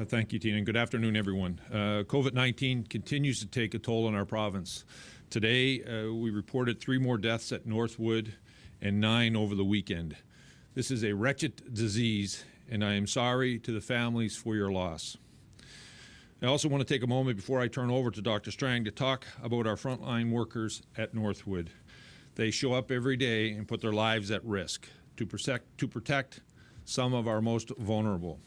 Thank you, Tina, and good afternoon, everyone. COVID-19 continues to take a toll on our province. Today, we reported 3 more deaths at Northwood and 9 over the weekend. This is a wretched disease, and I am sorry to the families for your loss. I also want to take a moment before I turn over to Dr. Strang to talk about our frontline workers at Northwood. They show up every day and put their lives at risk to protect some of our most vulnerable.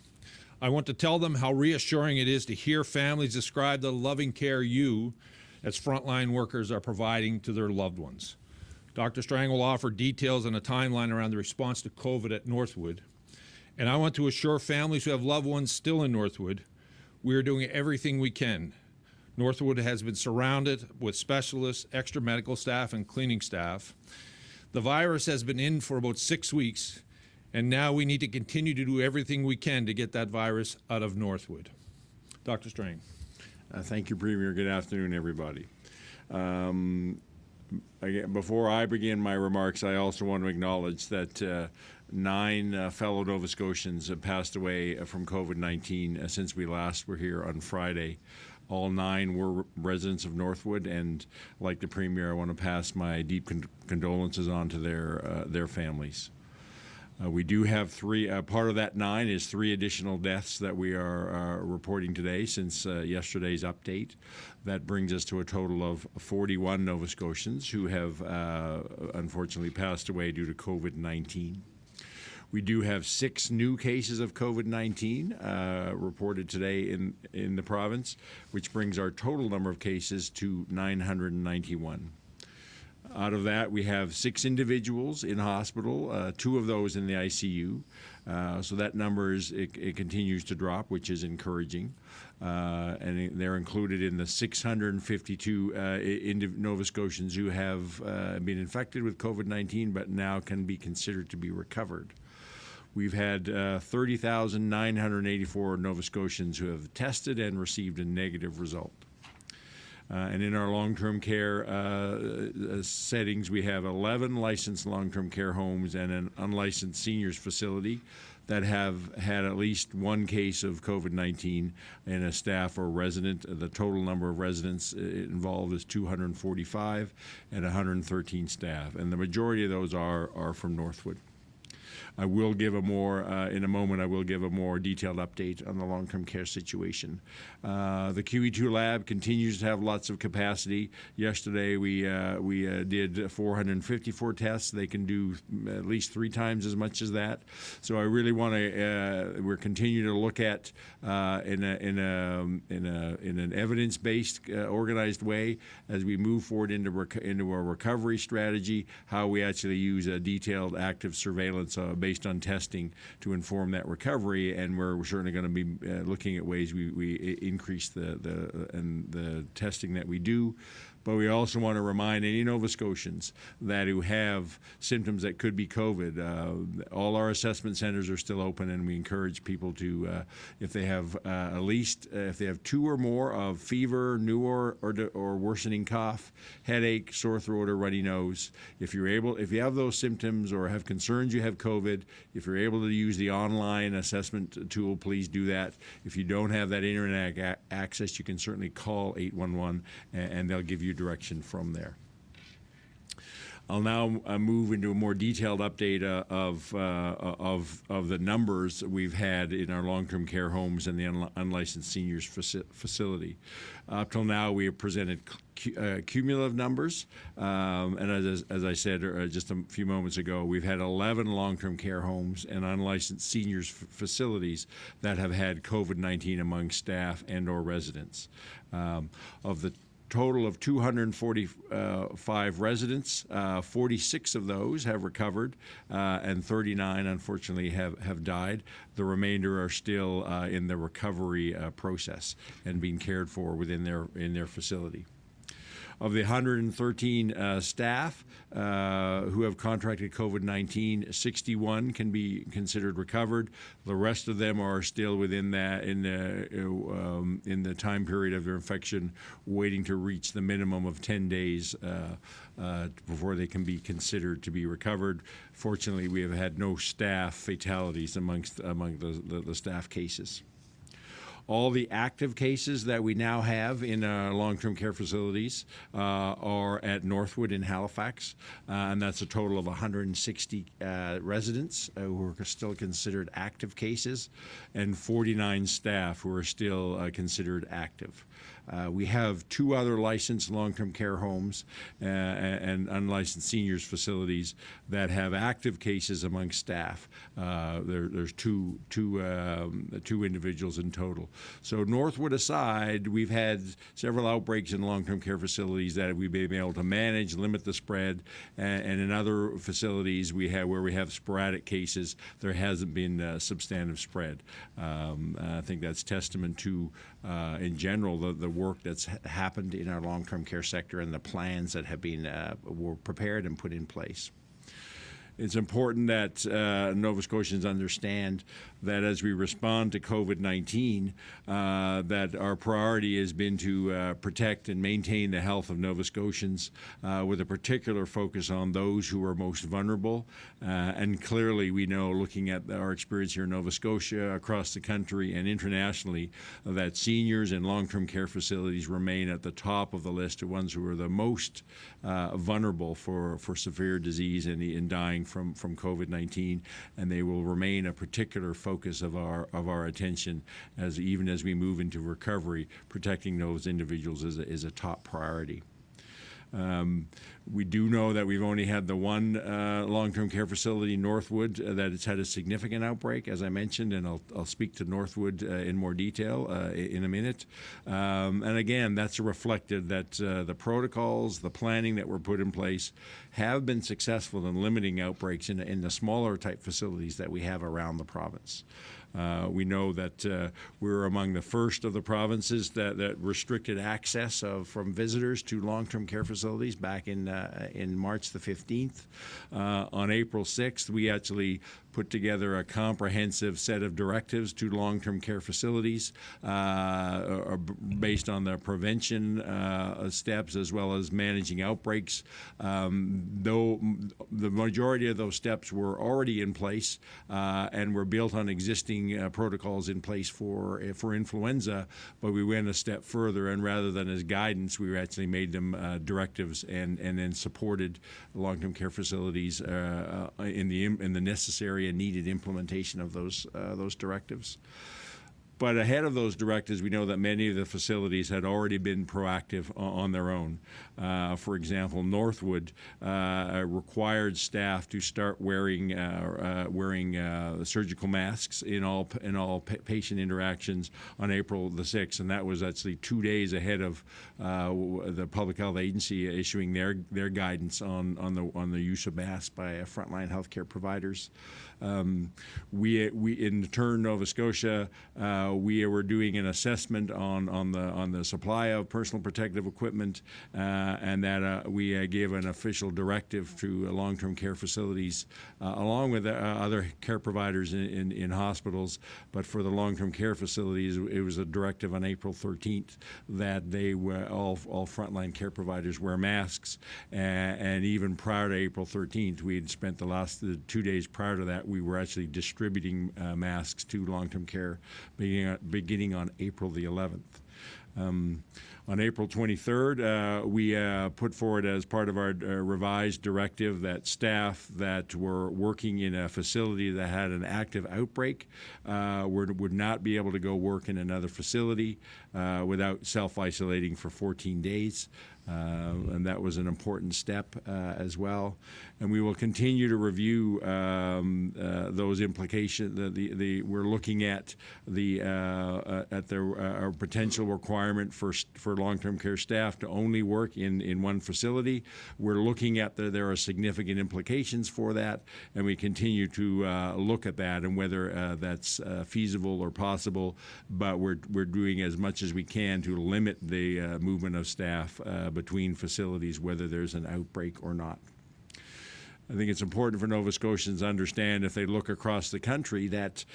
I want to tell them how reassuring it is to hear families describe the loving care you, as frontline workers, are providing to their loved ones. Dr. Strang will offer details and a timeline around the response to COVID at Northwood. And I want to assure families who have loved ones still in Northwood, we are doing everything we can. Northwood has been surrounded with specialists, extra medical staff, and cleaning staff. The virus has been in for about 6 weeks, and now we need to continue to do everything we can to get that virus out of Northwood. Dr. Strang. Thank you, Premier. Good afternoon, everybody. Before I begin my remarks, I also want to acknowledge that 9 fellow Nova Scotians have passed away from COVID-19 since we last were here on Friday. All 9 were residents of Northwood, and like the Premier, I want to pass my deep condolences on to their families. We do have 3, part of that 9 is 3 additional deaths that we are reporting today since yesterday's update. That brings us to a total of 41 Nova Scotians who have unfortunately passed away due to COVID-19. We do have 6 new cases of COVID-19 reported today in the province, which brings our total number of cases to 991. Out of that, we have 6 individuals in hospital, 2 of those in the ICU. So that number it continues to drop, which is encouraging. And they're included in the 652 Nova Scotians who have been infected with COVID-19 but now can be considered to be recovered. We've had 30,984 Nova Scotians who have tested and received a negative result. And in our long-term care settings, we have 11 licensed long-term care homes and an unlicensed seniors facility that have had at least 1 case of COVID-19 in a staff or resident. The total number of residents involved is 245 and 113 staff, and the majority of those are from Northwood. I will give in a moment, I will give a more detailed update on the long-term care situation. The QE2 lab continues to have lots of capacity. Yesterday, we did 454 tests. They can do at least 3 times as much as that. So I really want to, we're continuing to look at in an evidence-based, organized way as we move forward into a recovery strategy, how we actually use a detailed active surveillance based on testing to inform that recovery, and we're certainly going to be looking at ways we increase the testing that we do. But we also want to remind any Nova Scotians that who have symptoms that could be COVID. All our assessment centers are still open, and we encourage people to, if they have at least, if they have 2 or more of fever, new or worsening cough, headache, sore throat, or runny nose. If you have those symptoms or have concerns you have COVID, if you're able to use the online assessment tool, please do that. If you don't have that internet access, you can certainly call 811, and they'll give you direction from there. I'll now move into a more detailed update of the numbers we've had in our long-term care homes and the unlicensed seniors facility. Up till now, we have presented cumulative numbers, and as I said just a few moments ago, we've had 11 long-term care homes and unlicensed seniors facilities that have had COVID-19 among staff and or residents. Of the total of 245 residents, 46 of those have recovered, and 39 unfortunately have died. The remainder are still in the recovery process and being cared for within their facility. Of the 113 staff who have contracted COVID-19, 61 can be considered recovered. The rest of them are still within that in the time period of their infection, waiting to reach the minimum of 10 days before they can be considered to be recovered. Fortunately, we have had no staff fatalities among the staff cases. All the active cases that we now have in long-term care facilities are at Northwood in Halifax, and that's a total of 160 residents who are still considered active cases, and 49 staff who are still considered active. We have 2 other licensed long-term care homes and unlicensed seniors facilities that have active cases among staff. There's two individuals in total. So Northwood aside, we've had several outbreaks in long-term care facilities that we've been able to manage, limit the spread, and in other facilities where we have sporadic cases, there hasn't been substantive spread. I think that's testament to, in general, the work that's happened in our long-term care sector and the plans that have been were prepared and put in place. It's important that Nova Scotians understand that as we respond to COVID-19, that our priority has been to protect and maintain the health of Nova Scotians with a particular focus on those who are most vulnerable. And clearly we know, looking at our experience here in Nova Scotia, across the country and internationally, that seniors in long-term care facilities remain at the top of the list of ones who are the most vulnerable for severe disease and dying from COVID-19, and they will remain a particular focus of our attention even as we move into recovery. Protecting those individuals is a top priority. We do know that we've only had the one long-term care facility, Northwood, that has had a significant outbreak, as I mentioned, and I'll speak to Northwood in more detail in a minute. And again, that's reflected that the protocols, the planning that were put in place have been successful in limiting outbreaks in the smaller type facilities that we have around the province. We know that we're among the first of the provinces that restricted access from visitors to long-term care facilities back in March the 15th. On April 6th, we actually put together a comprehensive set of directives to long-term care facilities based on the prevention steps as well as managing outbreaks. Though the majority of those steps were already in place and were built on existing protocols in place for influenza, but we went a step further, and rather than as guidance, we actually made them directives and then supported long-term care facilities in the necessary and needed implementation of those directives. But ahead of those directives, we know that many of the facilities had already been proactive on their own. For example, Northwood required staff to start wearing surgical masks in all patient interactions on April the 6th, and that was actually 2 days ahead of the Public Health Agency issuing their guidance on the use of masks by frontline healthcare providers. We in turn, Nova Scotia, we were doing an assessment on the supply of personal protective equipment, and that we gave an official directive to long-term care facilities, along with other care providers in hospitals. But for the long-term care facilities, it was a directive on April 13th that they were all frontline care providers wear masks. And even prior to April 13th, we had spent the 2 days prior to that, we were actually distributing masks to long-term care beginning on April the 11th. On April 23rd, we put forward as part of our revised directive that staff that were working in a facility that had an active outbreak would not be able to go work in another facility without self-isolating for 14 days. And that was an important step as well. And we will continue to review those implications. We're looking at our potential requirement for long-term care staff to only work in one facility. We're looking at there are significant implications for that, and we continue to look at that and whether that's feasible or possible. But we're doing as much as we can to limit the movement of staff between facilities, whether there's an outbreak or not. I think it's important for Nova Scotians to understand, if they look across the country, that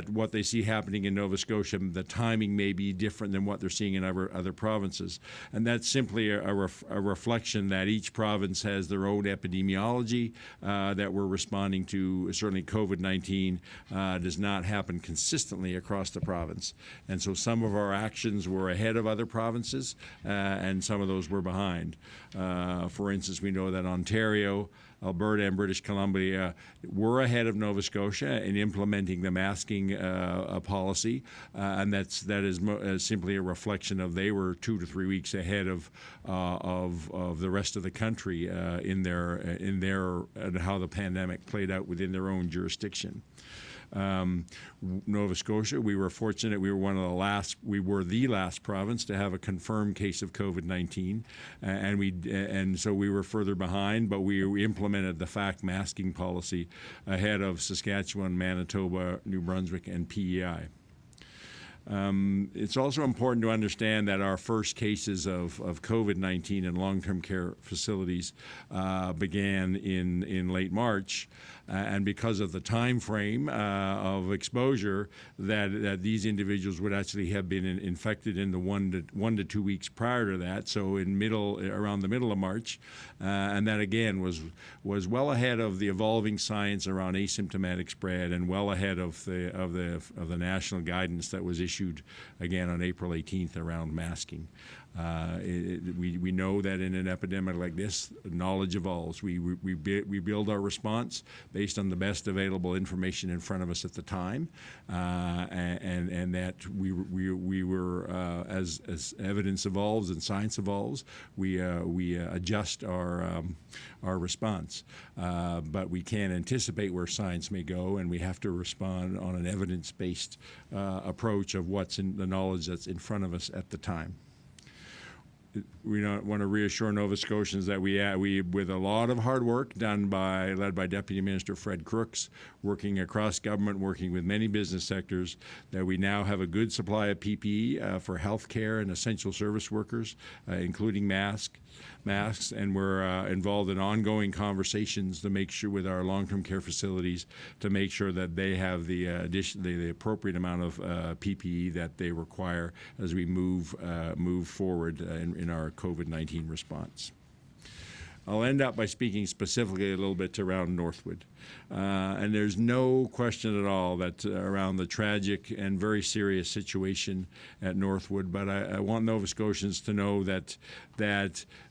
what they see happening in Nova Scotia, the timing may be different than what they're seeing in other provinces. And that's simply a reflection that each province has their own epidemiology that we're responding to. Certainly COVID-19 does not happen consistently across the province. And so some of our actions were ahead of other provinces, and some of those were behind. For instance, we know that Ontario, Alberta, and British Columbia were ahead of Nova Scotia in implementing the masking policy, and that is simply a reflection of they were 2 to 3 weeks ahead of the rest of the country in their and how the pandemic played out within their own jurisdiction. Nova Scotia, we were fortunate. We were the last province to have a confirmed case of COVID-19, and so we were further behind. But we implemented the FACT masking policy ahead of Saskatchewan, Manitoba, New Brunswick, and PEI. It's also important to understand that our first cases of COVID-19 in long-term care facilities began in late March, and because of the time frame of exposure, that these individuals would actually have been infected in the 1 to 2 weeks prior to that, so around the middle of March, and that again was well ahead of the evolving science around asymptomatic spread, and well ahead of the national guidance that was issued again on April 18th around masking. We know that in an epidemic like this, knowledge evolves. We build our response based on the best available information in front of us at the time, and that we were as evidence evolves and science evolves, we adjust our response. But we can't anticipate where science may go, and we have to respond on an evidence-based approach of what's in the knowledge that's in front of us at the time. We want to reassure Nova Scotians that we, with a lot of hard work led by Deputy Minister Fred Crooks, working across government, working with many business sectors, that we now have a good supply of PPE for healthcare and essential service workers, including masks, and we're involved in ongoing conversations to make sure with our long-term care facilities to make sure that they have the appropriate amount of PPE that they require as we move forward in our COVID-19 response. I'll end up by speaking specifically a little bit around Northwood. And there's no question at all that around the tragic and very serious situation at Northwood, but I want Nova Scotians to know that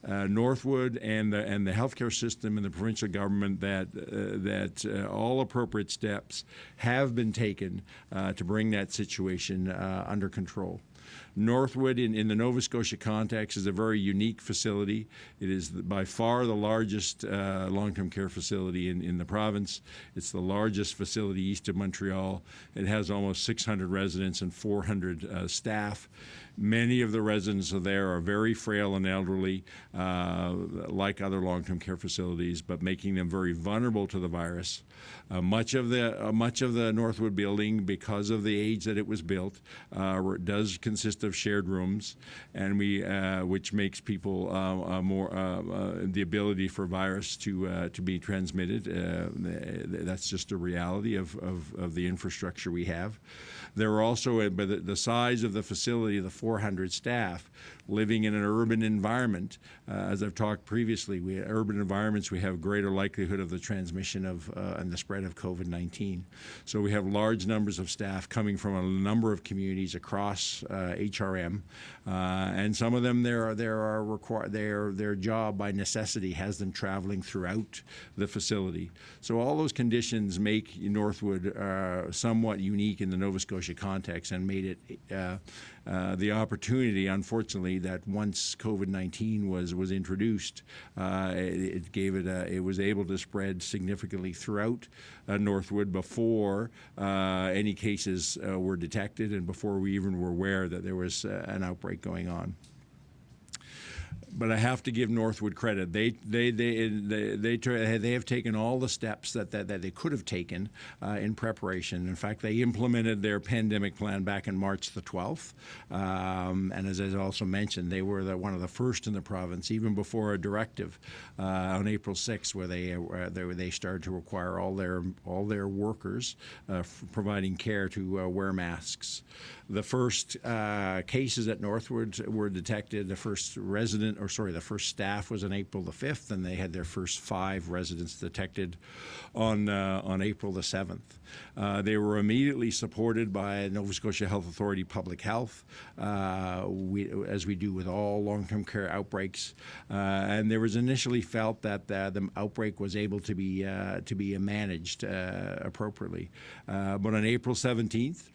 Northwood and the healthcare system and the provincial government, that all appropriate steps have been taken to bring that situation under control. Northwood, in the Nova Scotia context, is a very unique facility. It is by far the largest long-term care facility in the province. It's the largest facility east of Montreal. It has almost 600 residents and 400 staff. Many of the residents there are very frail and elderly, like other long-term care facilities, but making them very vulnerable to the virus. Much of the Northwood building, because of the age that it was built, does consist of shared rooms, and which makes people more the ability for virus to be transmitted. That's just a reality of the infrastructure we have. There are also, by the size of the facility, the 400 staff living in an urban environment. As I've talked previously, urban environments, we have greater likelihood of the transmission of and the spread of COVID-19. So we have large numbers of staff coming from a number of communities across HRM, and some of them their job by necessity has them traveling throughout the facility. So all those conditions make Northwood somewhat unique in the Nova Scotia context, and made it the opportunity, unfortunately, that once COVID-19 was introduced, it was able to spread significantly throughout Northwood before any cases were detected, and before we even were aware that there was an outbreak going on. But I have to give Northwood credit. They have taken all the steps that they could have taken in preparation. In fact, they implemented their pandemic plan back in March the 12th. And as I also mentioned, they were one of the first in the province, even before a directive on April 6th, where they started to require all their workers providing care to wear masks. The first cases at Northwood were detected. The first staff was on April the 5th, and they had their first 5 residents detected on April the 7th. They were immediately supported by Nova Scotia Health Authority Public Health, as we do with all long-term care outbreaks. And there was initially felt that the outbreak was able to be managed appropriately. But on April 17th,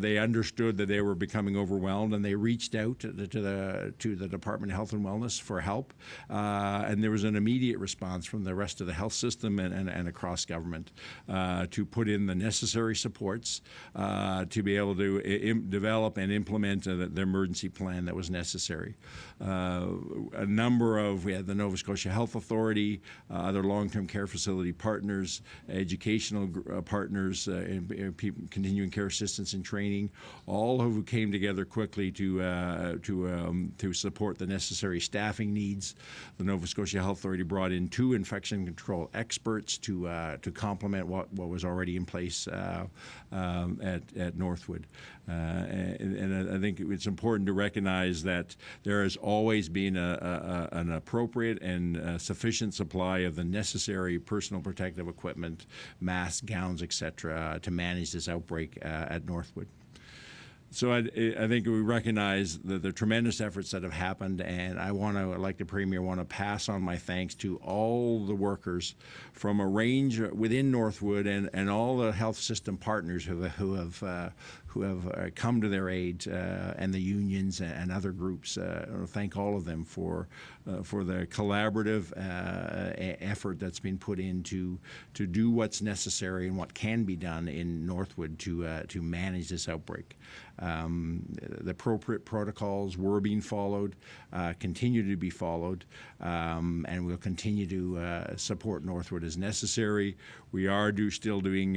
they understood that they were becoming overwhelmed, and they reached out to the Department of Health and Wellness for help. And there was an immediate response from the rest of the health system and across government to put in the necessary supports to be able to develop and implement the emergency plan that was necessary. We had the Nova Scotia Health Authority, other long-term care facility partners, educational partners, continuing care assistance and training, all who came together quickly to support the necessary staffing needs. The Nova Scotia Health Authority brought in 2 infection control experts to complement what was already in place at Northwood. And I think it's important to recognize that there has always been an appropriate and sufficient supply of the necessary personal protective equipment, masks, gowns, etc., to manage this outbreak at Northwood. So I think we recognize the tremendous efforts that have happened, and like the Premier, want to pass on my thanks to all the workers from a range within Northwood and all the health system partners who have come to their aid, and the unions and other groups. Thank all of them for the collaborative effort that's been put in to do what's necessary and what can be done in Northwood to manage this outbreak. The appropriate protocols were being followed, continue to be followed, and we'll continue to support Northwood as necessary. We are still doing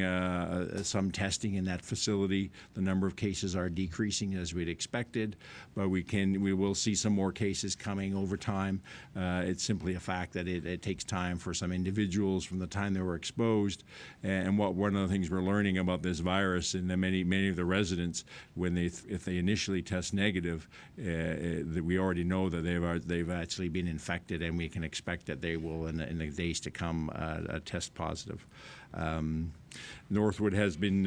some testing in that facility. The number of cases are decreasing as we'd expected, but we will see some more cases coming over time. It's simply a fact that it takes time for some individuals from the time they were exposed. And one of the things we're learning about this virus in many of the residents, if they initially test negative, that we already know that they've actually been infected, and we can expect that they will in the days to come test positive. Northwood has been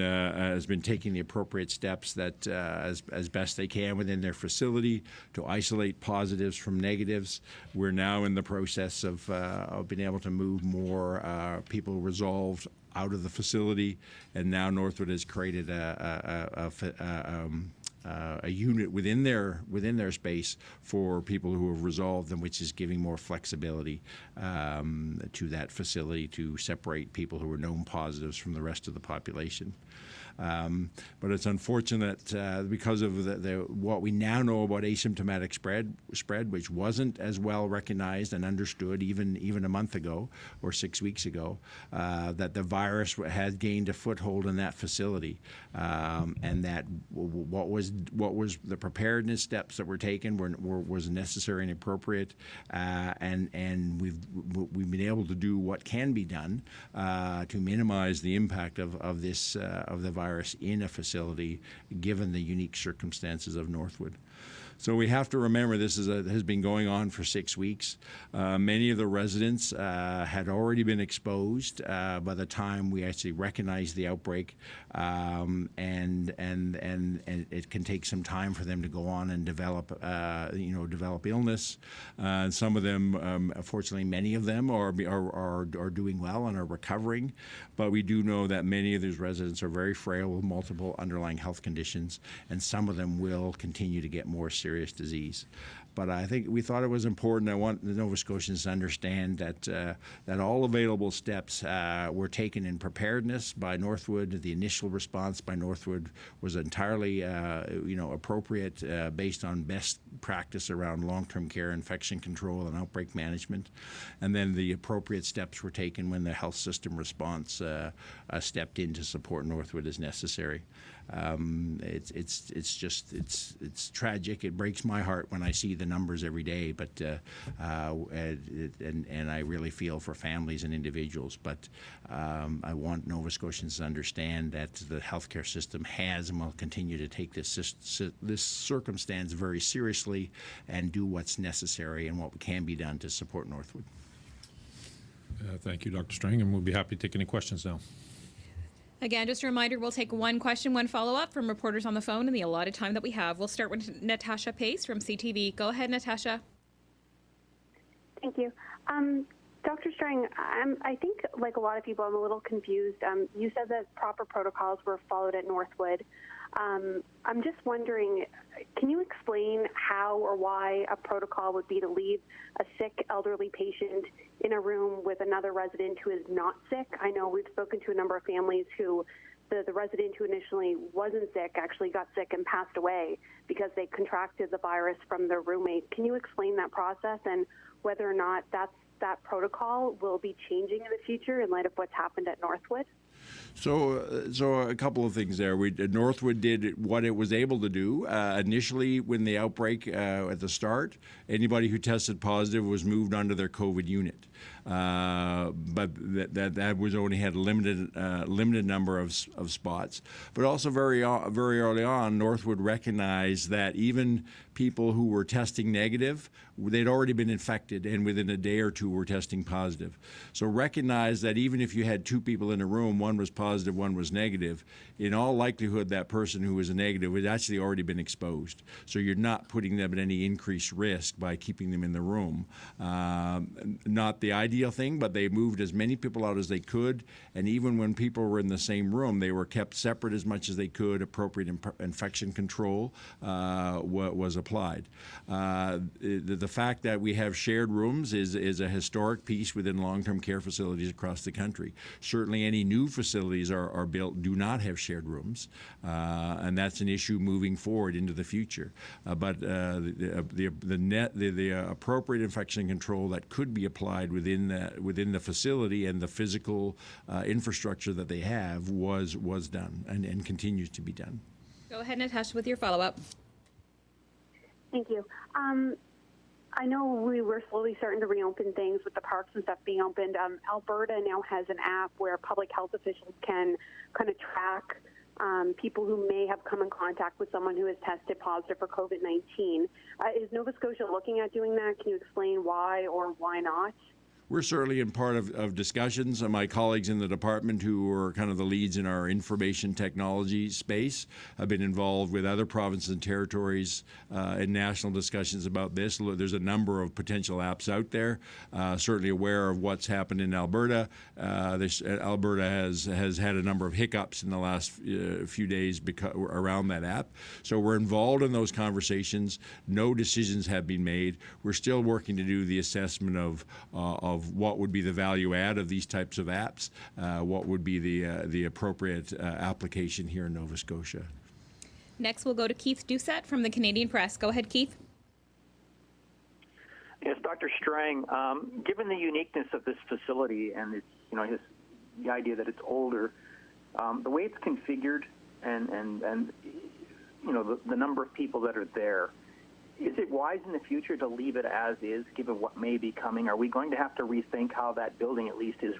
taking the appropriate steps that as best they can within their facility to isolate positives from negatives. We're now in the process of being able to move more people resolved out of the facility, and now Northwood has created a unit within their space for people who have resolved them, which is giving more flexibility to that facility to separate people who are known positives from the rest of the population. But it's unfortunate because of what we now know about asymptomatic spread, which wasn't as well recognized and understood even a month ago or 6 weeks ago, that the virus had gained a foothold in that facility, and that what was the preparedness steps that were taken was necessary and appropriate, and we've been able to do what can be done to minimize the impact of the virus in a facility, given the unique circumstances of Northwood. So we have to remember this has been going on for 6 weeks. Many of the residents had already been exposed by the time we actually recognized the outbreak, and it can take some time for them to go on and develop illness. Some of them, unfortunately, many of them are doing well and are recovering, but we do know that many of these residents are very frail with multiple underlying health conditions, and some of them will continue to get more serious disease. But I think we thought it was important. I want the Nova Scotians to understand that all available steps were taken in preparedness by Northwood. The initial response by Northwood was entirely appropriate based on best practice around long-term care, infection control, and outbreak management. And then the appropriate steps were taken when the health system response stepped in to support Northwood as necessary. It's tragic. It breaks my heart when I see the numbers every day, but and I really feel for families and individuals. But I want Nova Scotians to understand that the healthcare system has and will continue to take this circumstance very seriously and do what's necessary and what can be done to support Northwood. Thank you, Dr. Strang, and we'll be happy to take any questions now. Again, just a reminder, we'll take one question, one follow-up from reporters on the phone in the allotted time that we have. We'll start with Natasha Pace from CTV. Go ahead, Natasha. Thank you. Dr. Strang, I think, like a lot of people, I'm a little confused. You said that proper protocols were followed at Northwood. I'm just wondering, can you explain how or why a protocol would be to leave a sick elderly patient in a room with another resident who is not sick? I know we've spoken to a number of families who the resident who initially wasn't sick actually got sick and passed away because they contracted the virus from their roommate. Can you explain that process and whether or not that protocol will be changing in the future in light of what's happened at Northwood? So a couple of things there. Northwood did what it was able to do. Initially, when the outbreak at the start, anybody who tested positive was moved onto their COVID unit. But that was only had a limited number of spots. But also very early on, Northwood recognized that even people who were testing negative, they'd already been infected, and within a day or two were testing positive. So recognize that even if you had two people in a room, one was positive, one was negative, in all likelihood that person who was a negative had actually already been exposed. So you're not putting them at any increased risk by keeping them in the room. Not the ideal thing, but they moved as many people out as they could, and even when people were in the same room, they were kept separate as much as they could. Appropriate infection control was applied. The fact that we have shared rooms is a historic piece within long-term care facilities across the country. Certainly any new facilities are built do not have shared rooms, and that's an issue moving forward into the future. But the appropriate infection control that could be applied within the facility and the physical infrastructure that they have was done and continues to be done. Go ahead, Natasha, with your follow-up. Thank you. I know we were slowly starting to reopen things with the parks and stuff being opened. Alberta now has an app where public health officials can kind of track people who may have come in contact with someone who has tested positive for COVID-19. Is Nova Scotia looking at doing that? Can you explain why or why not? We're certainly in part of discussions. My colleagues in the department who are kind of the leads in our information technology space have been involved with other provinces and territories in national discussions about this. There's a number of potential apps out there. Certainly aware of what's happened in Alberta. Alberta has had a number of hiccups in the last few days around that app. So we're involved in those conversations. No decisions have been made. We're still working to do the assessment of what would be the value add of these types of apps, what would be the appropriate application here in Nova Scotia. Next, we'll go to Keith Doucette from the Canadian Press. Go ahead, Keith. Yes, Dr. Strang, given the uniqueness of this facility and its, the idea that it's older, the way it's configured and the number of people that are there, is it wise in the future to leave it as is, given what may be coming? Are we going to have to rethink how that building at least is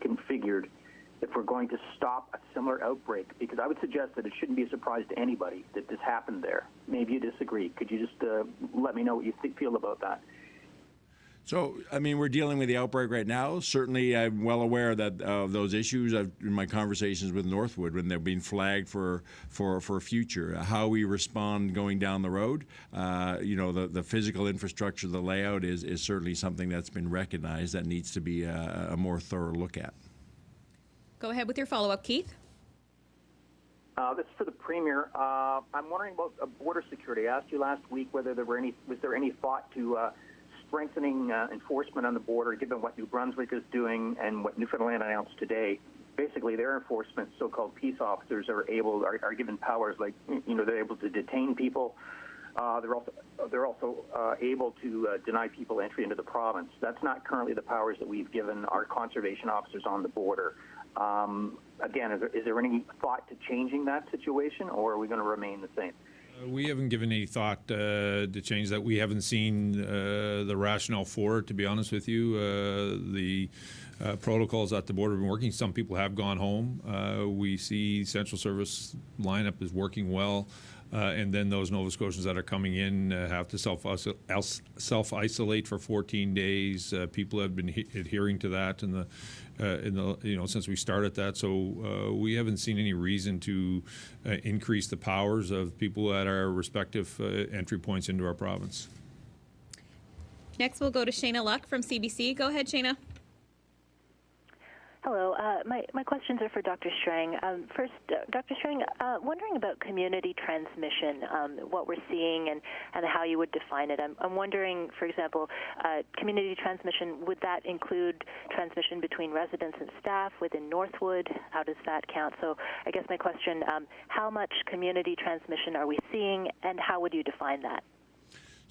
configured if we're going to stop a similar outbreak? Because I would suggest that it shouldn't be a surprise to anybody that this happened there. Maybe you disagree. Could you just let me know what you feel about that? So, we're dealing with the outbreak right now. Certainly, I'm well aware that of those issues in my conversations with Northwood when they're being flagged for future. How we respond going down the road, the physical infrastructure, the layout is certainly something that's been recognized that needs to be a more thorough look at. Go ahead with your follow-up, Keith. This is for the Premier. I'm wondering about border security. I asked you last week whether was there any thought to strengthening enforcement on the border, given what New Brunswick is doing and what Newfoundland announced today. Basically, their enforcement, so-called peace officers, are given powers like, they're able to detain people they're also able to deny people entry into the province. That's not currently the powers that we've given our conservation officers on the border. Again, is there any thought to changing that situation, or are we going to remain the same? We haven't given any thought to change that. We haven't seen the rationale for it, to be honest with you. The protocols at the border have been working. Some people have gone home. We see Central Service lineup is working well. And then those Nova Scotians that are coming in have to self-isolate for 14 days. People have been adhering to that since we started that. So we haven't seen any reason to increase the powers of people at our respective entry points into our province. Next, we'll go to Shayna Luck from CBC. Go ahead, Shayna. Hello. My questions are for Dr. Strang. First, Dr. Strang, wondering about community transmission, what we're seeing and how you would define it. I'm wondering, for example, community transmission, would that include transmission between residents and staff within Northwood? How does that count? So I guess my question, how much community transmission are we seeing, and how would you define that?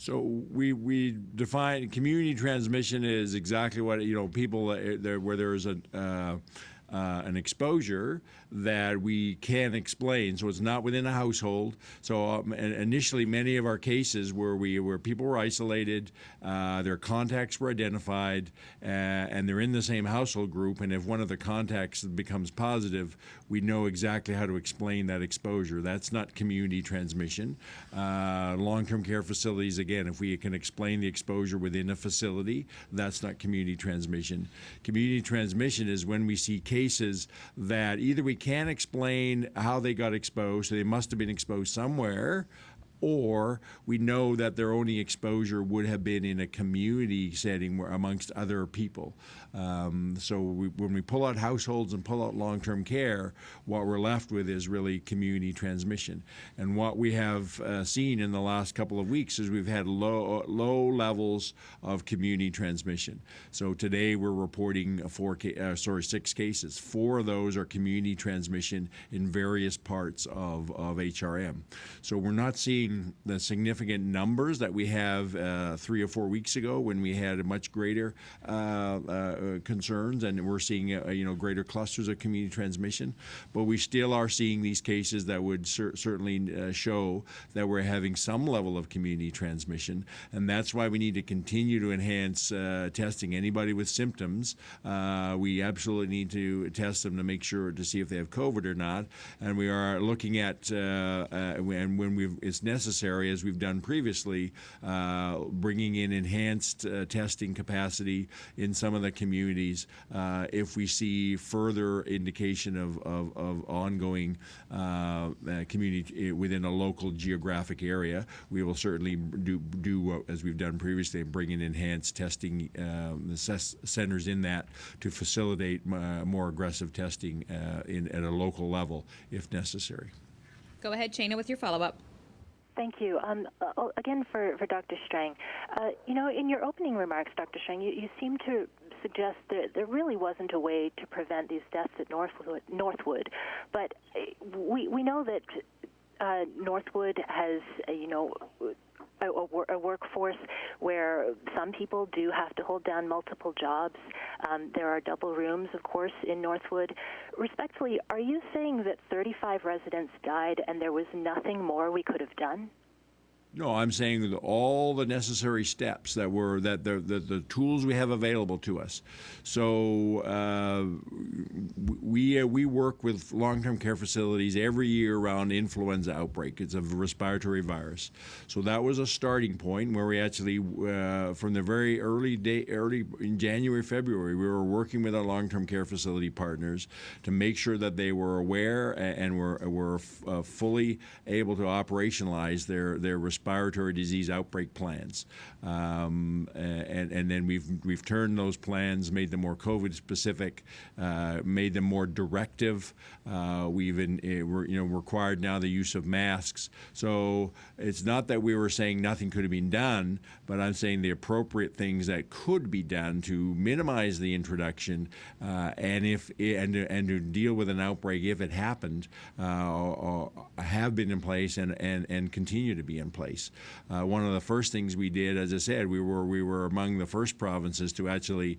So we define community transmission is exactly what, people where there's an exposure that we can explain. So it's not within a household. So initially, many of our cases where people were isolated, their contacts were identified, and they're in the same household group. And if one of the contacts becomes positive, we know exactly how to explain that exposure. That's not community transmission. Long-term care facilities, again, if we can explain the exposure within a facility, that's not community transmission. Community transmission is when we see cases that either we can't explain how they got exposed, so they must have been exposed somewhere, or we know that their only exposure would have been in a community setting amongst other people. When we pull out households and pull out long-term care, what we're left with is really community transmission. And what we have seen in the last couple of weeks is we've had low levels of community transmission. So today we're reporting 6 cases. 4 of those are community transmission in various parts of HRM. So we're not seeing the significant numbers that we have 3 or 4 weeks ago when we had a much greater concerns, and we're seeing greater clusters of community transmission. But we still are seeing these cases that would certainly show that we're having some level of community transmission, and that's why we need to continue to enhance testing. Anybody with symptoms, we absolutely need to test them to see if they have COVID or not. And we are looking at when it's necessary, as we've done previously, bringing in enhanced testing capacity in some of the communities. If we see further indication of ongoing community within a local geographic area, we will certainly do as we've done previously, bring in enhanced testing centers in that to facilitate more aggressive testing at a local level if necessary. Go ahead, Shayna, with your follow-up. Thank you. Again, for Dr. Strang, in your opening remarks, Dr. Strang, you seem to suggest that there really wasn't a way to prevent these deaths at Northwood. But we know that Northwood has, a workforce where some people do have to hold down multiple jobs. There are double rooms, of course, in Northwood. Respectfully, are you saying that 35 residents died and there was nothing more we could have done? No, I'm saying that all the necessary steps that the tools we have available to us. So we work with long-term care facilities every year around influenza outbreak. It's a respiratory virus. So that was a starting point where we actually, from the very early in January, February, we were working with our long-term care facility partners to make sure that they were aware and were fully able to operationalize their respiratory disease outbreak plans, and then we've turned those plans, made them more COVID specific, made them more directive. We've required now the use of masks. So it's not that we were saying nothing could have been done, but I'm saying the appropriate things that could be done to minimize the introduction and to deal with an outbreak if it happened have been in place and continue to be in place. place. One of the first things we did, as I said, we were among the first provinces to actually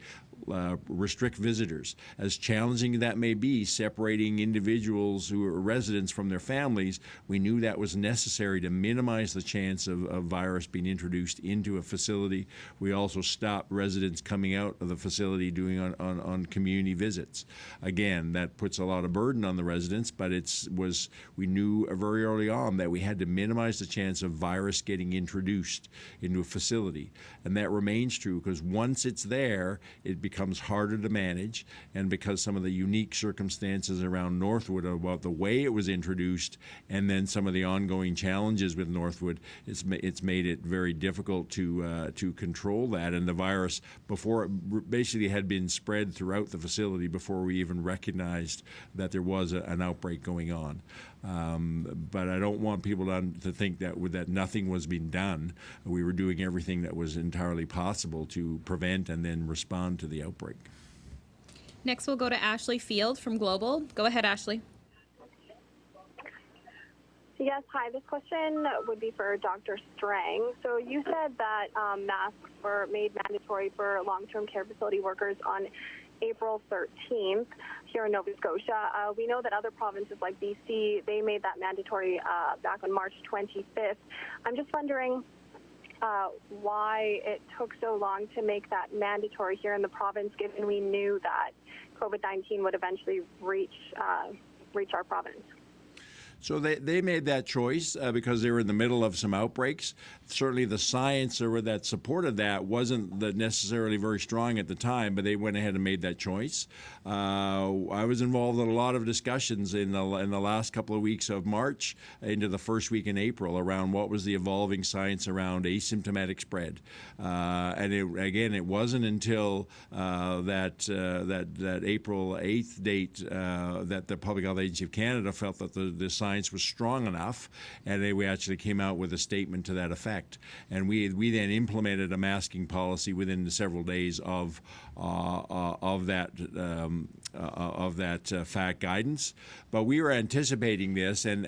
restrict visitors. As challenging that may be, separating individuals who are residents from their families, we knew that was necessary to minimize the chance of virus being introduced into a facility. We also stopped residents coming out of the facility doing on community visits. Again, that puts a lot of burden on the residents, but we knew very early on that we had to minimize the chance of virus getting introduced into a facility. And that remains true because once it's there, it becomes harder to manage, and because some of the unique circumstances around Northwood about the way it was introduced and then some of the ongoing challenges with Northwood, it's made it very difficult to control that. And the virus before it basically had been spread throughout the facility before we even recognized that there was an outbreak going on. But I don't want people to think that nothing was being done. We were doing everything that was entirely possible to prevent and then respond to the outbreak. Next, we'll go to Ashley Field from Global. Go ahead, Ashley. Yes, hi. This question would be for Dr. Strang. So you said that masks were made mandatory for long-term care facility workers on April 13th here in Nova Scotia. We know that other provinces like BC, they made that mandatory back on March 25th. I'm just wondering why it took so long to make that mandatory here in the province, given we knew that COVID-19 would eventually reach our province. So they made that choice because they were in the middle of some outbreaks. Certainly the science that supported that wasn't necessarily very strong at the time, but they went ahead and made that choice. I was involved in a lot of discussions in the last couple of weeks of March into the first week in April around what was the evolving science around asymptomatic spread. And it wasn't until that April 8th date that the Public Health Agency of Canada felt that the science was strong enough, and we actually came out with a statement to that effect. And we then implemented a masking policy within several days of that FAC guidance. But we were anticipating this, and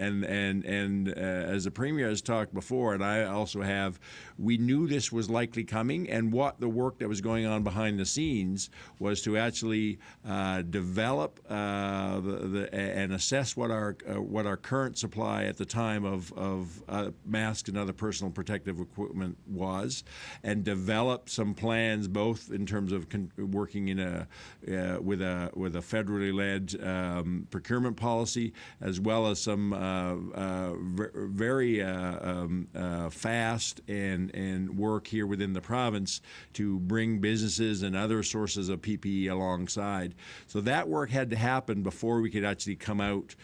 as the Premier has talked before, and I also have, we knew this was likely coming, and what the work that was going on behind the scenes was to actually develop and assess what our current supply at the time of masks and other personal protective equipment was, and develop some plans both in terms of working with a federally led procurement policy, as well as some very fast and work here within the province to bring businesses and other sources of PPE alongside. So that work had to happen before we could actually come out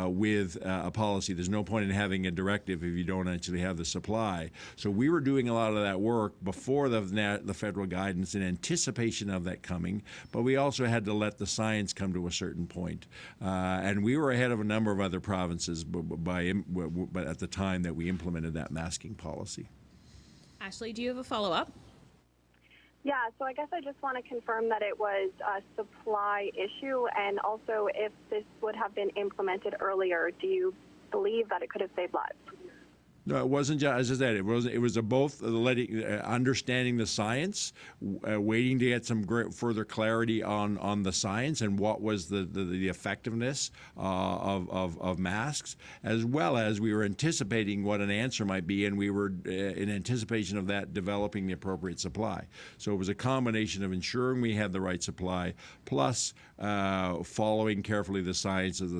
with a policy. There's no point in having a directive if you don't actually have the supply. So we were doing a lot of that work before the federal guidance in anticipation of that coming, but we also had to let the science come to a certain point. And we were ahead of a number of other provinces but at the time that we implemented that masking policy. Ashley, do you have a follow-up? Yeah, so I guess I just want to confirm that it was a supply issue, and also if this would have been implemented earlier, do you believe that it could have saved lives? No, it wasn't just, as I said, it was both understanding the science, waiting to get some further clarity on the science and what was the effectiveness of masks, as well as we were anticipating what an answer might be, and we were in anticipation of that developing the appropriate supply. So it was a combination of ensuring we had the right supply, plus following carefully the science as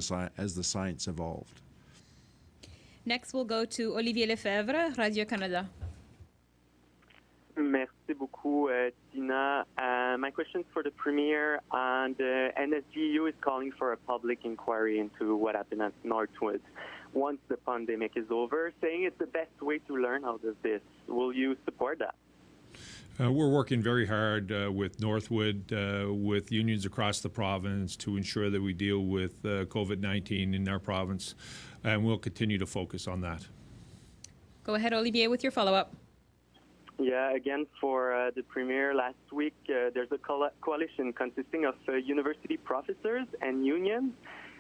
the science evolved. Next, we'll go to Olivier Lefebvre, Radio-Canada. Merci beaucoup, Tina. My question is for the Premier. The NSGU is calling for a public inquiry into what happened at Northwood once the pandemic is over, saying it's the best way to learn out of this. Will you support that? We're working very hard with Northwood, with unions across the province to ensure that we deal with COVID-19 in our province, and we'll continue to focus on that. Go ahead, Olivier, with your follow-up. Yeah, again, for the Premier, last week there's a coalition consisting of university professors and unions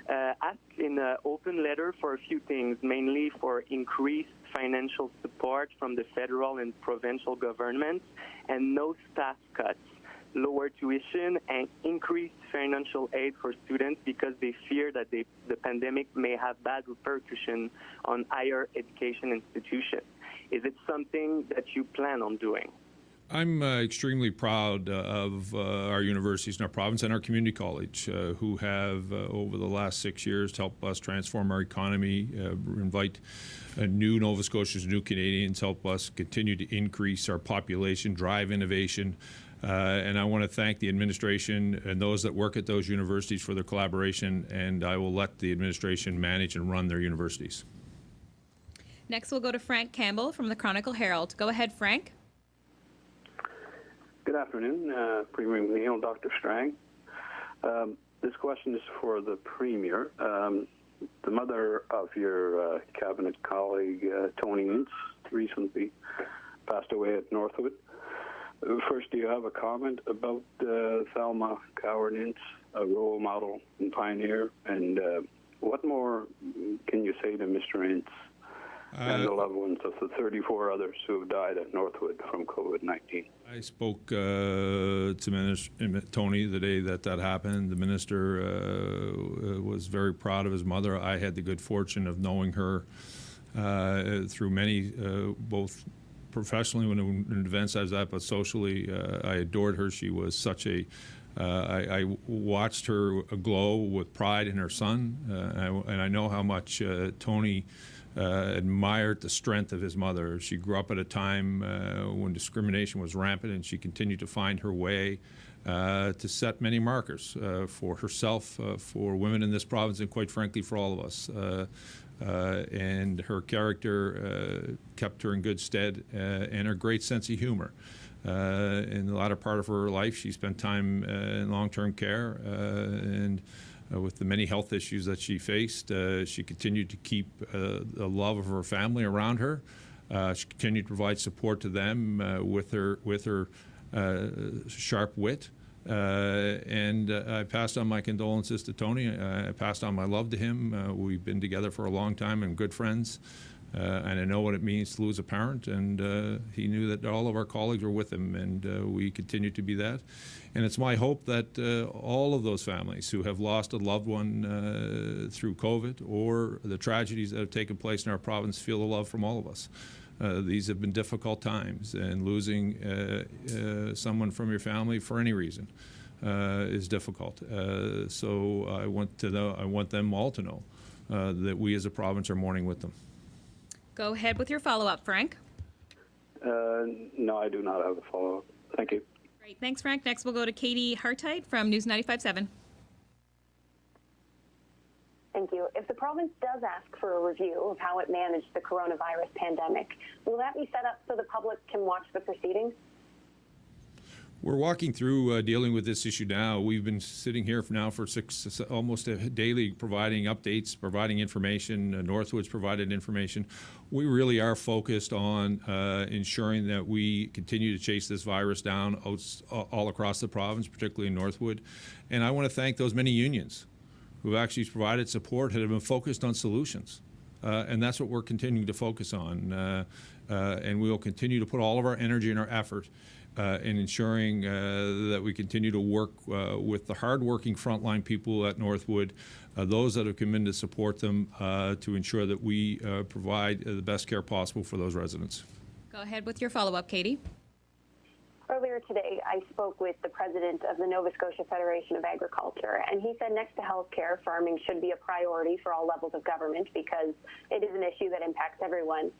asked in an open letter for a few things, mainly for increased financial support from the federal and provincial governments and no staff cuts, lower tuition, and increased financial aid for students because they fear that the pandemic may have bad repercussions on higher education institutions. Is it something that you plan on doing? I'm extremely proud of our universities in our province and our community college who have, over the last 6 years, helped us transform our economy, invite new Nova Scotians, new Canadians, help us continue to increase our population, drive innovation. And I want to thank the administration and those that work at those universities for their collaboration, and I will let the administration manage and run their universities. Next, we'll go to Frank Campbell from the Chronicle Herald. Go ahead, Frank. Good afternoon, Premier McNeil, Dr. Strang. This question is for the Premier. The mother of your cabinet colleague, Tony Ince, recently passed away at Northwood. First, do you have a comment about Thelma Coward Ince, a role model and pioneer? And what more can you say to Mr. Ince and the loved ones of the 34 others who died at Northwood from COVID-19? I spoke to Tony the day that happened. The minister was very proud of his mother. I had the good fortune of knowing her through many, both professionally when in events as that, but socially, I adored her. She was such a I watched her glow with pride in her son, and I know how much Tony admired the strength of his mother. She grew up at a time when discrimination was rampant, and she continued to find her way to set many markers for herself, for women in this province, and quite frankly for all of us. And her character kept her in good stead, and her great sense of humor. In the latter part of her life, she spent time in long-term care, and with the many health issues that she faced, she continued to keep the love of her family around her. She continued to provide support to them with her sharp wit. And I passed on my condolences to Tony. I passed on my love to him. We've been together for a long time and good friends. And I know what it means to lose a parent, and he knew that all of our colleagues were with him, and we continue to be that. And it's my hope that all of those families who have lost a loved one through COVID or the tragedies that have taken place in our province feel the love from all of us. These have been difficult times, and losing someone from your family for any reason is difficult. So I want them all to know that we as a province are mourning with them. Go ahead with your follow-up, Frank. No, I do not have a follow-up. Thank you. Great. Thanks, Frank. Next, we'll go to Katie Hartite from News 95.7. Thank you. If the province does ask for a review of how it managed the coronavirus pandemic, will that be set up so the public can watch the proceedings? We're walking through dealing with this issue now. We've been sitting here for almost daily, providing updates, providing information. Northwood's provided information. We really are focused on ensuring that we continue to chase this virus down all across the province, particularly in Northwood. And I want to thank those many unions who've actually provided support and have been focused on solutions. And that's what we're continuing to focus on. And we will continue to put all of our energy and our effort in ensuring that we continue to work with the hardworking frontline people at Northwood, those that have come in to support them, to ensure that we provide the best care possible for those residents. Go ahead with your follow-up, Katie. Earlier today, I spoke with the president of the Nova Scotia Federation of Agriculture, and he said next to healthcare, farming should be a priority for all levels of government because it is an issue that impacts everyone.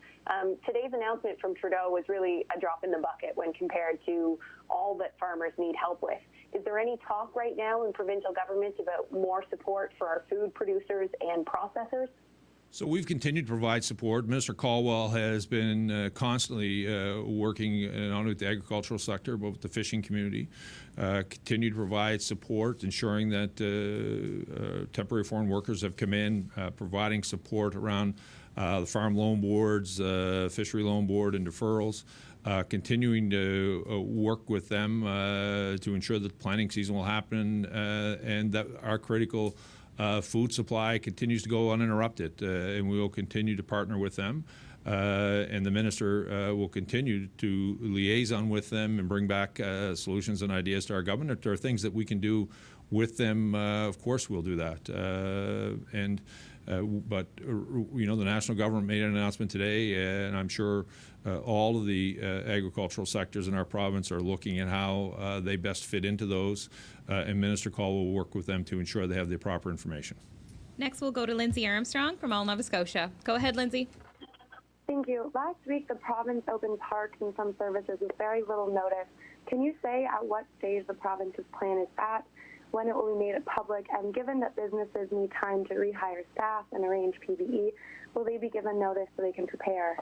Today's announcement from Trudeau was really a drop in the bucket when compared to all that farmers need help with. Is there any talk right now in provincial government about more support for our food producers and processors? So we've continued to provide support. Minister Caldwell has been constantly working not only with the agricultural sector, but with the fishing community. Continue to provide support, ensuring that temporary foreign workers have come in, providing support around the farm loan boards, fishery loan board, and deferrals. Continuing to work with them to ensure that the planting season will happen and that our critical food supply continues to go uninterrupted, and we will continue to partner with them. And the minister will continue to liaison with them and bring back solutions and ideas to our government. If there are things that we can do with them, of course we'll do that. But the national government made an announcement today, and I'm sure all of the agricultural sectors in our province are looking at how they best fit into those, and Minister Call will work with them to ensure they have the proper information. Next, we'll go to Lindsay Armstrong from All Nova Scotia. Go ahead, Lindsay. Thank you. Last week, the province opened parks and some services with very little notice. Can you say at what stage the province's plan is at, when it will be made public, and given that businesses need time to rehire staff and arrange PPE, will they be given notice so they can prepare?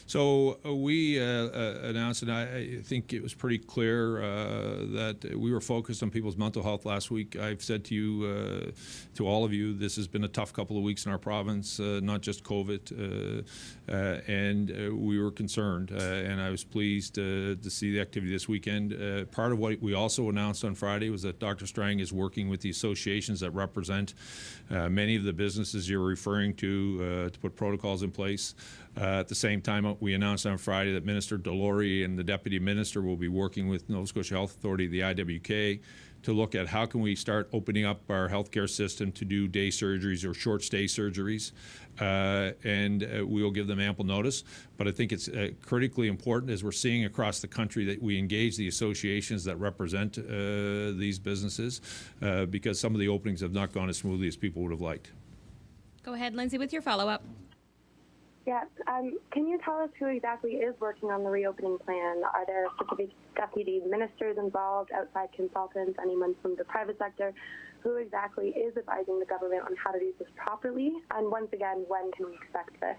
So we announced, and I think it was pretty clear that we were focused on people's mental health last week. I've said to you, to all of you, this has been a tough couple of weeks in our province, not just COVID, and we were concerned. And I was pleased to see the activity this weekend. Part of what we also announced on Friday was that Dr. Strang is working with the associations that represent many of the businesses you're referring to put protocols in place. At the same time, we announced on Friday that Minister Delory and the Deputy Minister will be working with Nova Scotia Health Authority, the IWK, to look at how can we start opening up our healthcare system to do day surgeries or short stay surgeries, and we will give them ample notice. But I think it's critically important, as we're seeing across the country, that we engage the associations that represent these businesses, because some of the openings have not gone as smoothly as people would have liked. Go ahead, Lindsay, with your follow-up. Yeah. Can you tell us who exactly is working on the reopening plan? Are there specific deputy ministers involved, outside consultants, anyone from the private sector? Who exactly is advising the government on how to do this properly? And once again, when can we expect this?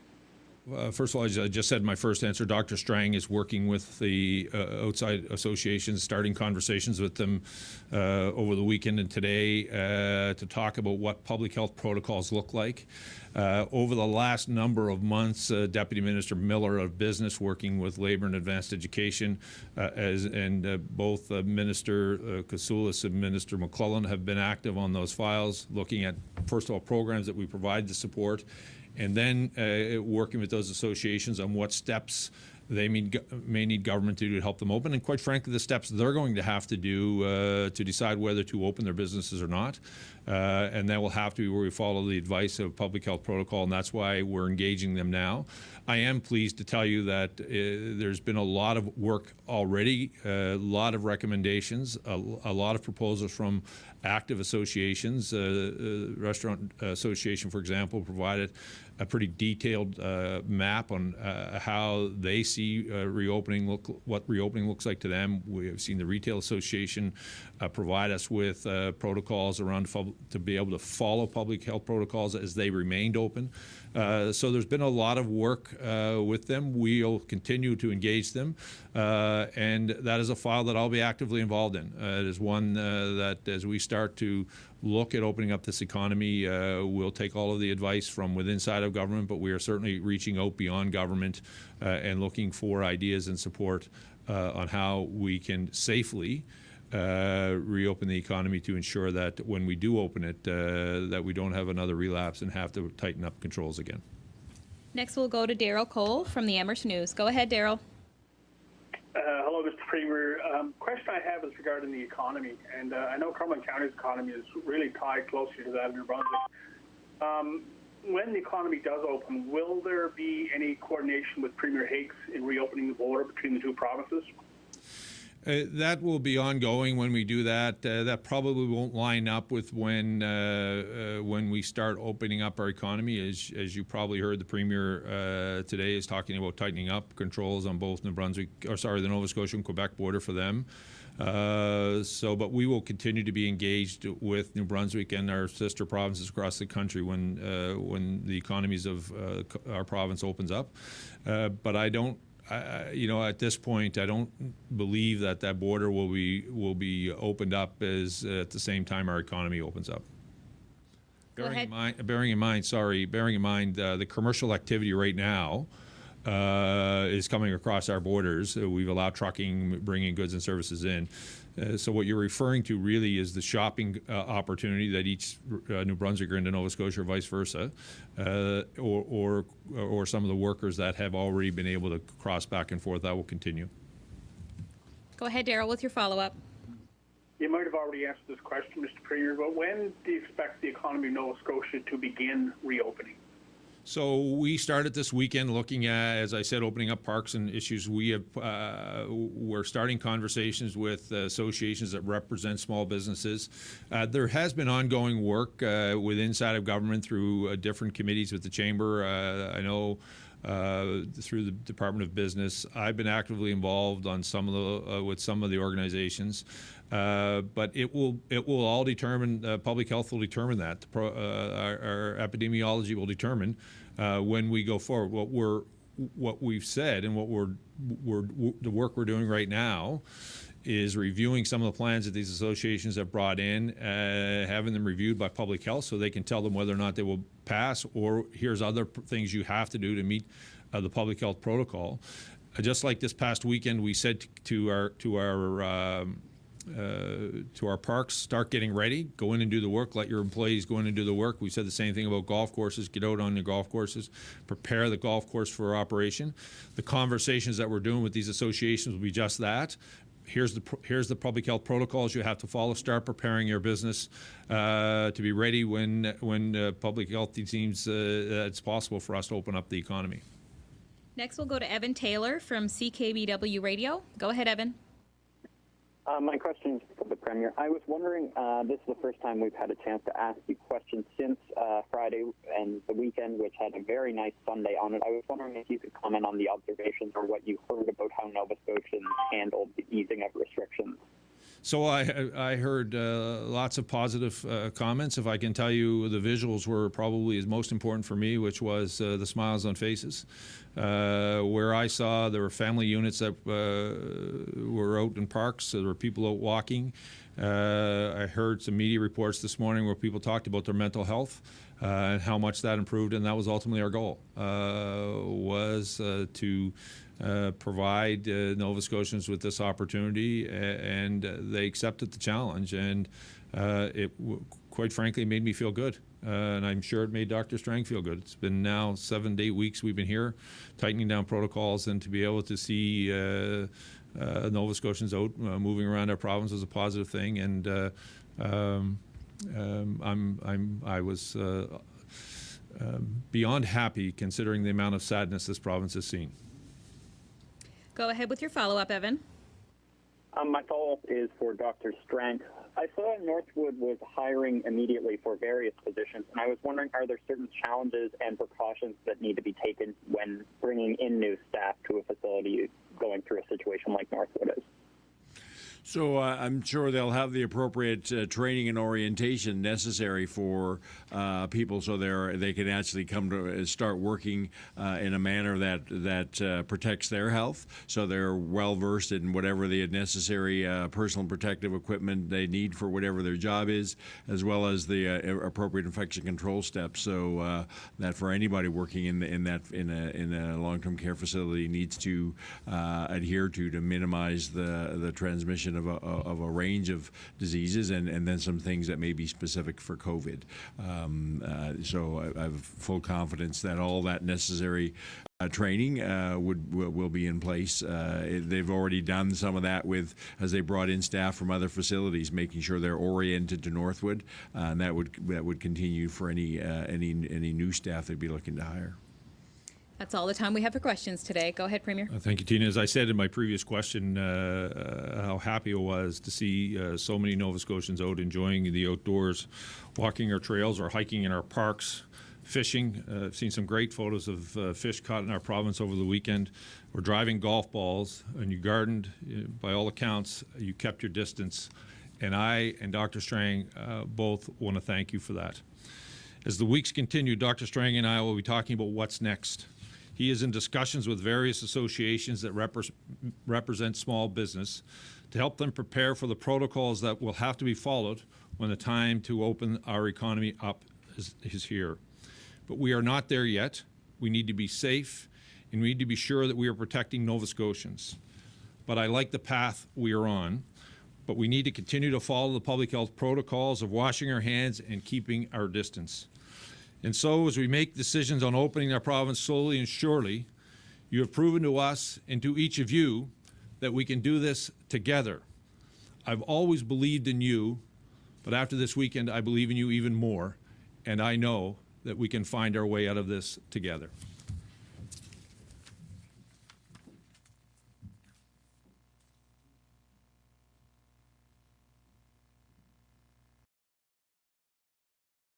First of all, as I just said in my first answer, Dr. Strang is working with the outside associations, starting conversations with them over the weekend and today to talk about what public health protocols look like. Over the last number of months, Deputy Minister Miller of Business, working with Labour and Advanced Education, both Minister Kasoulis and Minister McClellan have been active on those files, looking at, first of all, programs that we provide to support, and then working with those associations on what steps they may need government to do to help them open, and quite frankly, the steps they're going to have to do to decide whether to open their businesses or not. And that will have to be where we follow the advice of public health protocol, and that's why we're engaging them now. I am pleased to tell you that there's been a lot of work already, a lot of recommendations, a lot of proposals from active associations. Restaurant Association, for example, provided a pretty detailed map on how they see what reopening looks like to them. We have seen the Retail Association provide us with protocols around to be able to follow public health protocols as they remained open. So there's been a lot of work with them. We'll continue to engage them, and that is a file that I'll be actively involved in. It is one that, as we start to look at opening up this economy, we'll take all of the advice from within side of government, but we are certainly reaching out beyond government and looking for ideas and support on how we can safely reopen the economy to ensure that when we do open it, that we don't have another relapse and have to tighten up controls again. Next, we'll go to Daryl Cole from the Amherst News. Go ahead, Daryl. Hello, Mr. Premier. Question I have is regarding the economy, and I know Cumberland County's economy is really tied closely to that of New Brunswick. When the economy does open, will there be any coordination with Premier Hakes in reopening the border between the two provinces? That will be ongoing when we do that. That probably won't line up with when we start opening up our economy. As you probably heard, the Premier today is talking about tightening up controls on both the Nova Scotia and Quebec border for them. But we will continue to be engaged with New Brunswick and our sister provinces across the country when the economies of our province opens up. But I don't. At this point, I don't believe that border will be opened up as at the same time our economy opens up. Bearing in mind, the commercial activity right now is coming across our borders. We've allowed trucking, bringing goods and services in. So what you're referring to really is the shopping opportunity that each New Brunswicker into Nova Scotia or vice versa, or some of the workers that have already been able to cross back and forth. That will continue. Go ahead, Daryl, with your follow-up. You might have already answered this question, Mr. Premier, but when do you expect the economy of Nova Scotia to begin reopening? So we started this weekend looking at, as I said, opening up parks and issues. We're starting conversations with associations that represent small businesses. There has been ongoing work with inside of government through different committees with the Chamber. I know through the Department of Business. I've been actively involved on with some of the organizations. But it will all determine. Public health will determine that. Our epidemiology will determine when we go forward. What we've said and the work we're doing right now is reviewing some of the plans that these associations have brought in, having them reviewed by public health so they can tell them whether or not they will pass, or here's other things you have to do to meet the public health protocol. Just like this past weekend, we said to our parks, start getting ready, go in and do the work, let your employees go in and do the work. We said the same thing about golf courses, get out on your golf courses, prepare the golf course for operation. The conversations that we're doing with these associations will be just that. Here's the public health protocols you have to follow. Start preparing your business to be ready when public health deems it's possible for us to open up the economy. Next, we'll go to Evan Taylor from CKBW Radio. Go ahead, Evan. My question is for the Premier. I was wondering, this is the first time we've had a chance to ask you questions since Friday and the weekend, which had a very nice Sunday on it. I was wondering if you could comment on the observations or what you heard about how Nova Scotians handled the easing of restrictions. So I heard lots of positive comments. If I can tell you, the visuals were probably most important for me, which was the smiles on faces. Where I saw there were family units that were out in parks, so there were people out walking. I heard some media reports this morning where people talked about their mental health and how much that improved, and that was ultimately our goal, was to provide Nova Scotians with this opportunity, and they accepted the challenge, and it quite frankly made me feel good, and I'm sure it made Dr. Strang feel good. It's been now 7 to 8 weeks we've been here tightening down protocols, and to be able to see Nova Scotians out moving around our province was a positive thing, and I was beyond happy considering the amount of sadness this province has seen. Go ahead with your follow-up, Evan. My follow-up is for Dr. Strang. I saw Northwood was hiring immediately for various positions, and I was wondering, are there certain challenges and precautions that need to be taken when bringing in new staff to a facility going through a situation like Northwood is? So I'm sure they'll have the appropriate training and orientation necessary for people, so they can actually come to start working in a manner that protects their health. So they're well versed in whatever the necessary personal protective equipment they need for whatever their job is, as well as the appropriate infection control steps. So that for anybody working in a long-term care facility needs to adhere to minimize the transmission of a range of diseases, and then some things that may be specific for COVID. So I have full confidence that all that necessary training will be in place. They've already done some of that as they brought in staff from other facilities, making sure they're oriented to Northwood, and that would continue for any new staff they'd be looking to hire. That's all the time we have for questions today. Go ahead, Premier. Thank you, Tina. As I said in my previous question, how happy I was to see so many Nova Scotians out enjoying the outdoors, walking our trails or hiking in our parks, fishing. I've seen some great photos of fish caught in our province over the weekend. We're driving golf balls, and you gardened. By all accounts, you kept your distance. And I and Dr. Strang both want to thank you for that. As the weeks continue, Dr. Strang and I will be talking about what's next. He is in discussions with various associations that represent small business to help them prepare for the protocols that will have to be followed when the time to open our economy up is here. But we are not there yet. We need to be safe and we need to be sure that we are protecting Nova Scotians. But I like the path we are on, but we need to continue to follow the public health protocols of washing our hands and keeping our distance. And so as we make decisions on opening our province slowly and surely, you have proven to us and to each of you that we can do this together. I've always believed in you, but after this weekend, I believe in you even more, and I know that we can find our way out of this together.